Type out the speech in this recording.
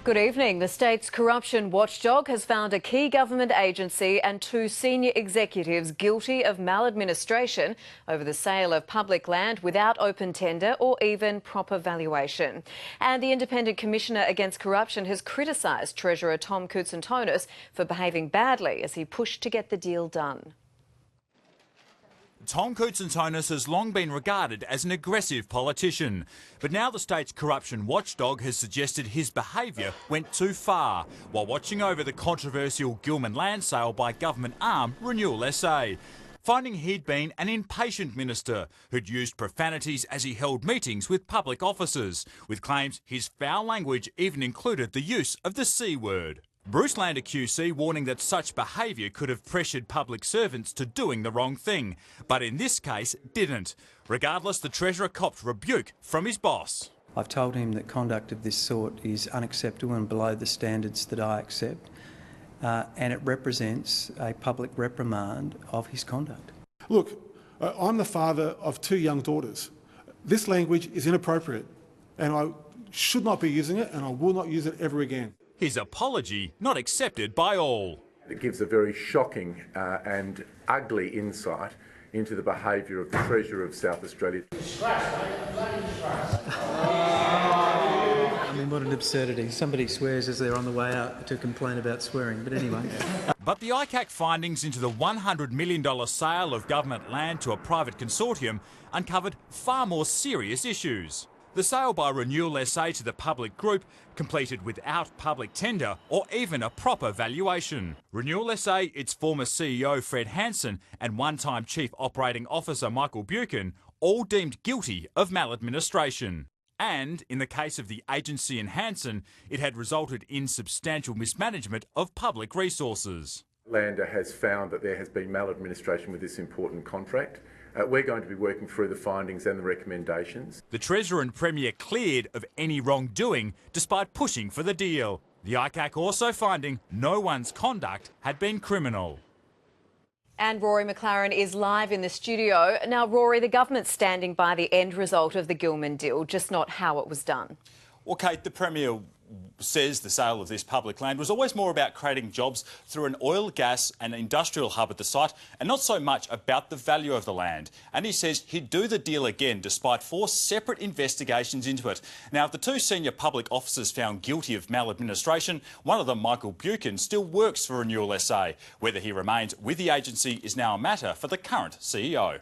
Good evening. The state's corruption watchdog has found a key government agency and 2 senior executives guilty of maladministration over the sale of public land without open tender or even proper valuation. And the Independent Commissioner Against Corruption has criticised Treasurer Tom Koutsantonis for behaving badly as he pushed to get the deal done. Tom Koutsantonis has long been regarded as an aggressive politician, but now the state's corruption watchdog has suggested his behaviour went too far while watching over the controversial Gillman land sale by government arm Renewal SA, finding he'd been an impatient minister who'd used profanities as he held meetings with public officers, with claims his foul language even included the use of the C word. Bruce Lander QC warning that such behaviour could have pressured public servants to doing the wrong thing, but in this case didn't. Regardless, the Treasurer copped rebuke from his boss. I've told him that conduct of this sort is unacceptable and below the standards that I accept, and it represents a public reprimand of his conduct. Look, I'm the father of 2 young daughters. This language is inappropriate and I should not be using it, and I will not use it ever again. His apology not accepted by all. It gives a very shocking and ugly insight into the behaviour of the Treasurer of South Australia. I mean, what an absurdity. Somebody swears as they're on the way out to complain about swearing, but anyway. But the ICAC findings into the $100 million sale of government land to a private consortium uncovered far more serious issues. The sale by Renewal SA to the public group completed without public tender or even a proper valuation. Renewal SA, its former CEO Fred Hansen and one-time Chief Operating Officer Michael Buchan, all deemed guilty of maladministration. And in the case of the agency and Hansen, it had resulted in substantial mismanagement of public resources. Lander has found that there has been maladministration with this important contract. We're going to be working through the findings and the recommendations. The Treasurer and Premier cleared of any wrongdoing despite pushing for the deal. The ICAC also finding no one's conduct had been criminal. And Rory McLaren is live in the studio. Now, Rory, the government's standing by the end result of the Gillman deal, just not how it was done. Well, Kate, the Premier says the sale of this public land was always more about creating jobs through an oil, gas and industrial hub at the site and not so much about the value of the land. And he says he'd do the deal again despite 4 separate investigations into it. Now, if the 2 senior public officers found guilty of maladministration, one of them, Michael Buchan, still works for Renewal SA. Whether he remains with the agency is now a matter for the current CEO.